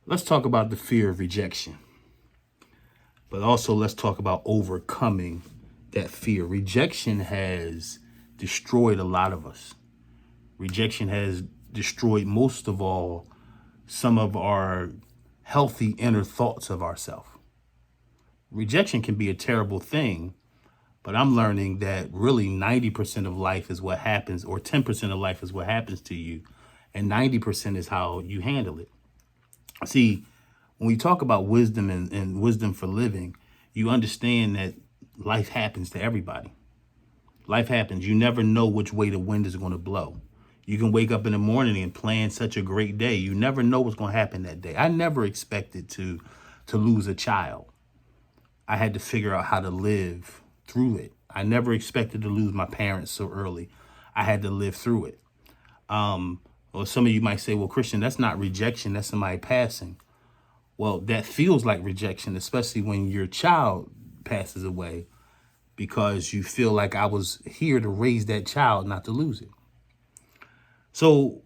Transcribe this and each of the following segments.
Let's talk about the fear of rejection, but also let's talk about overcoming that fear. Rejection has destroyed a lot of us. Rejection has destroyed, most of all, some of our healthy inner thoughts of ourselves. Rejection can be a terrible thing, but I'm learning that really 90% of life is what happens, or 10% of life is what happens to you, and 90% is how you handle it. See, when we talk about wisdom and wisdom for living, you understand that life happens to everybody. Life happens. You never know which way the wind is going to blow. You can wake up in the morning and plan such a great day. You never know what's going to happen that day. I never expected to lose a child. I had to figure out how to live through it. I never expected to lose my parents so early. I had to live through it. Or some of you might say, well, Christian, that's not rejection. That's somebody passing. Well, that feels like rejection, especially when your child passes away, because you feel like I was here to raise that child, not to lose it. So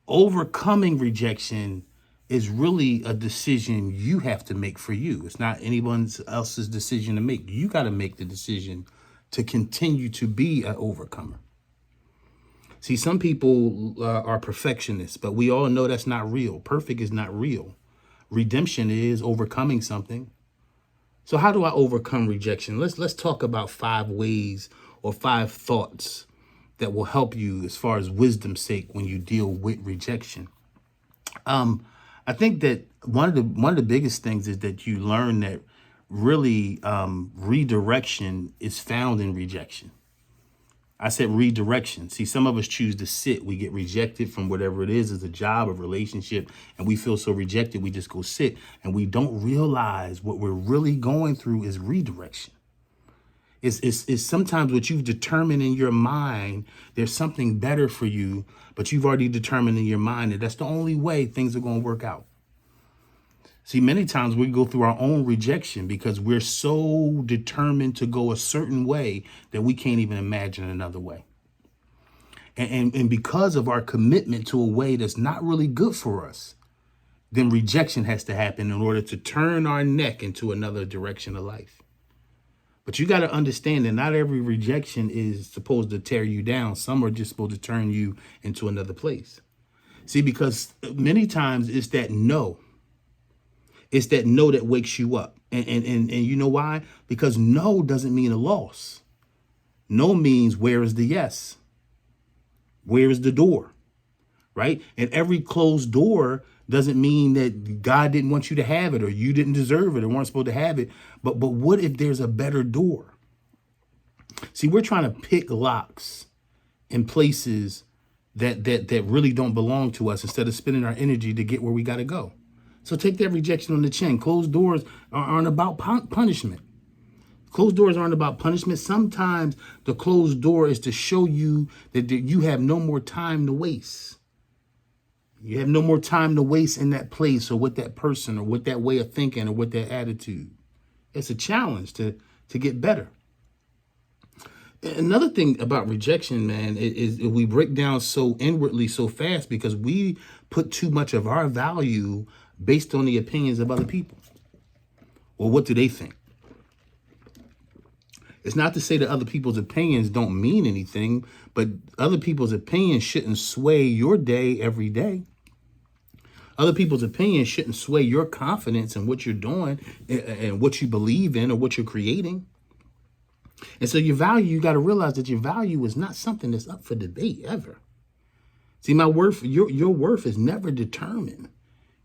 overcoming rejection is really a decision you have to make for you. It's not anyone else's decision to make. You got to make the decision to continue to be an overcomer. See, some people are perfectionists, but we all know that's not real. Perfect is not real. Redemption is overcoming something. So how do I overcome rejection? Let's talk about 5 ways or 5 thoughts that will help you as far as wisdom's sake when you deal with rejection. I think that one of the biggest things is that you learn that really redirection is found in rejection. I said redirection. See, some of us choose to sit. We get rejected from whatever it is as a job, a relationship, and we feel so rejected, we just go sit. And we don't realize what we're really going through is redirection. It's sometimes what you've determined in your mind, there's something better for you, but you've already determined in your mind that that's the only way things are going to work out. See, many times we go through our own rejection because we're so determined to go a certain way that we can't even imagine another way. And because of our commitment to a way that's not really good for us, then rejection has to happen in order to turn our neck into another direction of life. But you got to understand that not every rejection is supposed to tear you down. Some are just supposed to turn you into another place. See, because many times it's that no. It's that no that wakes you up. And you know why? Because no doesn't mean a loss. No means where is the yes? Where is the door? Right? And every closed door doesn't mean that God didn't want you to have it or you didn't deserve it or weren't supposed to have it. But what if there's a better door? See, we're trying to pick locks in places that really don't belong to us instead of spending our energy to get where we got to go. So take that rejection on the chin. Closed doors aren't about punishment. Closed doors aren't about punishment. Sometimes the closed door is to show you that you have no more time to waste. You have no more time to waste in that place or with that person or with that way of thinking or with that attitude. It's a challenge to get better. Another thing about rejection, man, is we break down so inwardly so fast because we put too much of our value based on the opinions of other people. Well, what do they think? It's not to say that other people's opinions don't mean anything, but other people's opinions shouldn't sway your day every day. Other people's opinions shouldn't sway your confidence in what you're doing and what you believe in or what you're creating. And so your value, you got to realize that your value is not something that's up for debate ever. See, my worth, your worth is never determined.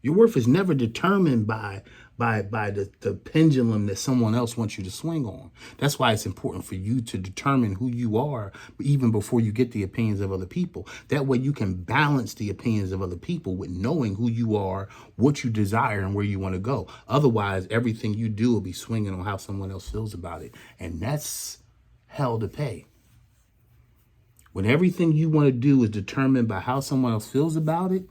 Your worth is never determined by the pendulum that someone else wants you to swing on. That's why it's important for you to determine who you are even before you get the opinions of other people. That way you can balance the opinions of other people with knowing who you are, what you desire, and where you want to go. Otherwise, everything you do will be swinging on how someone else feels about it. And that's hell to pay. When everything you want to do is determined by how someone else feels about it,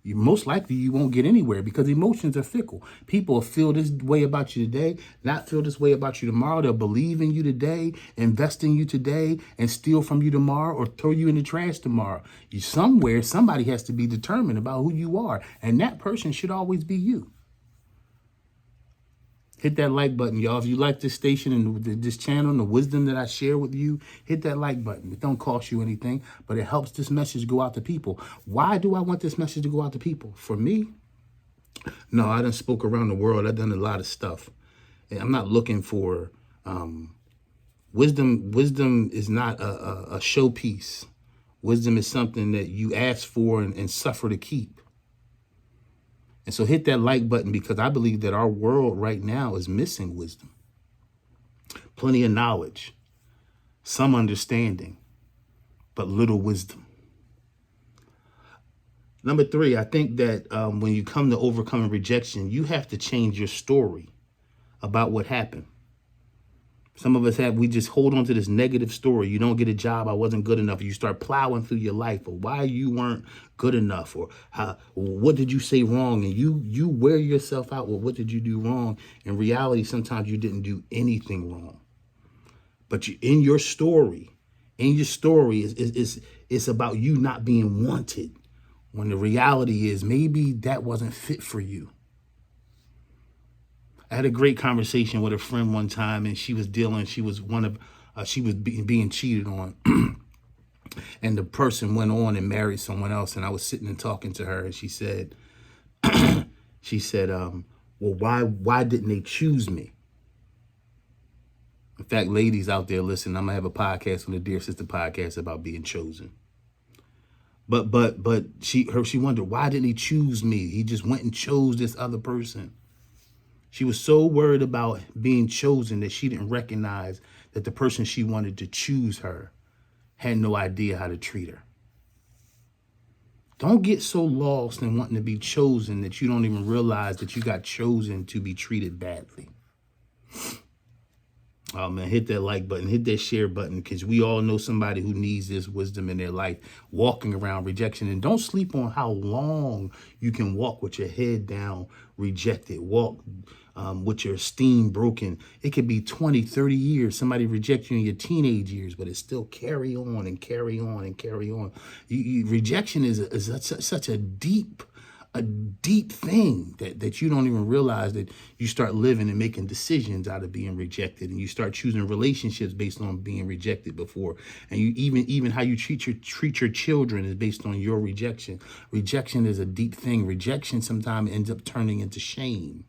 most likely you won't get anywhere because emotions are fickle. People will feel this way about you today, not feel this way about you tomorrow. They'll believe in you today, invest in you today, and steal from you tomorrow or throw you in the trash tomorrow. Somebody has to be determined about who you are, and that person should always be you. Hit that like button, y'all. If you like this station and this channel and the wisdom that I share with you, hit that like button. It don't cost you anything, but it helps this message go out to people. Why do I want this message to go out to people? For me? No, I done spoke around the world. I've done a lot of stuff. And I'm not looking for wisdom. Wisdom is not a showpiece. Wisdom is something that you ask for and suffer to keep. And so hit that like button because I believe that our world right now is missing wisdom. Plenty of knowledge, some understanding, but little wisdom. Number 3, I think that when you come to overcoming rejection, you have to change your story about what happened. Some of us we just hold on to this negative story. You don't get a job, I wasn't good enough. You start plowing through your life, or why you weren't good enough, or what did you say wrong? And you wear yourself out with what did you do wrong? In reality, sometimes you didn't do anything wrong. But in your story is about you not being wanted, when the reality is maybe that wasn't fit for you. I had a great conversation with a friend one time, and she was being cheated on. And the person went on and married someone else. And I was sitting and talking to her, and she said, well, why didn't they choose me? In fact, ladies out there, listen, I'm gonna have a podcast on the Dear Sister podcast about being chosen. But she wondered, why didn't he choose me? He just went and chose this other person. She was so worried about being chosen that she didn't recognize that the person she wanted to choose her had no idea how to treat her. Don't get so lost in wanting to be chosen that you don't even realize that you got chosen to be treated badly. Oh man, hit that like button, hit that share button, because we all know somebody who needs this wisdom in their life, walking around rejection. And don't sleep on how long you can walk with your head down, rejected, walk with your esteem broken. It could be 20, 30 years. Somebody reject you in your teenage years, but it still carry on and carry on and carry on. Rejection is such a deep thing that you don't even realize that you start living and making decisions out of being rejected, and you start choosing relationships based on being rejected before, and you even how you treat your children is based on your rejection. Rejection is a deep thing. Rejection sometimes ends up turning into shame,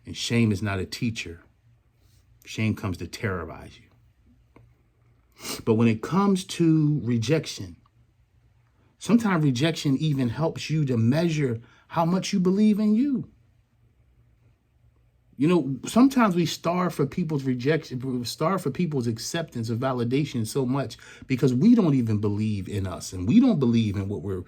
and shame is not a teacher. Shame comes to terrorize you. But when it comes to rejection, sometimes rejection even helps you to measure how much you believe in you. You know, sometimes we starve for people's rejection, we starve for people's acceptance of validation so much because we don't even believe in us, and we don't believe in what we're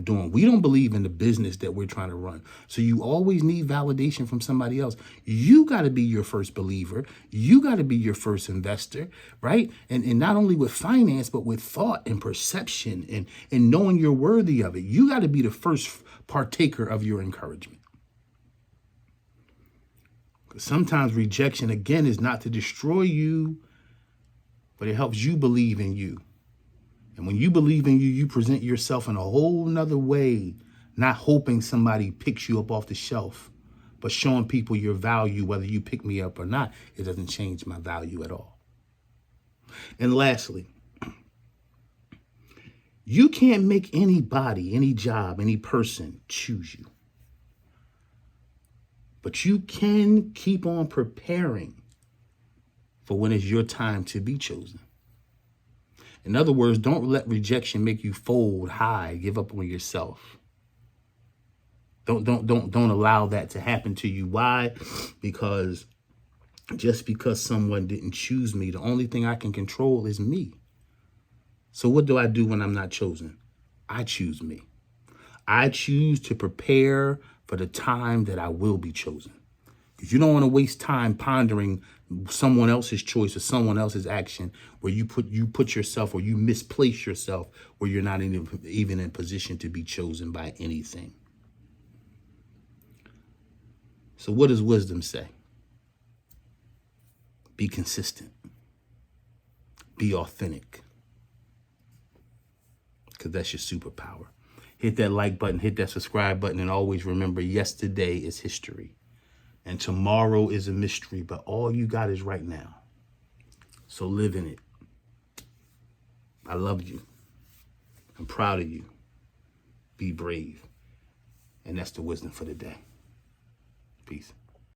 doing. We don't believe in the business that we're trying to run. So you always need validation from somebody else. You got to be your first believer. You got to be your first investor, right? And not only with finance, but with thought and perception and knowing you're worthy of it. You got to be the first partaker of your encouragement. Sometimes rejection, again, is not to destroy you, but it helps you believe in you. And when you believe in you, you present yourself in a whole nother way, not hoping somebody picks you up off the shelf, but showing people your value, whether you pick me up or not. It doesn't change my value at all. And lastly, you can't make anybody, any job, any person choose you. But you can keep on preparing for when it's your time to be chosen. In other words, don't let rejection make you fold, hide, give up on yourself. Don't allow that to happen to you. Why? Because just because someone didn't choose me, the only thing I can control is me. So what do I do when I'm not chosen? I choose me. I choose to prepare for the time that I will be chosen. Because you don't want to waste time pondering someone else's choice or someone else's action where you put yourself, or you misplace yourself where you're not even in position to be chosen by anything. So what does wisdom say? Be consistent. Be authentic. Because that's your superpower. Hit that like button, hit that subscribe button, and always remember, yesterday is history and tomorrow is a mystery, but all you got is right now. So live in it. I love you. I'm proud of you. Be brave. And that's the wisdom for the day. Peace.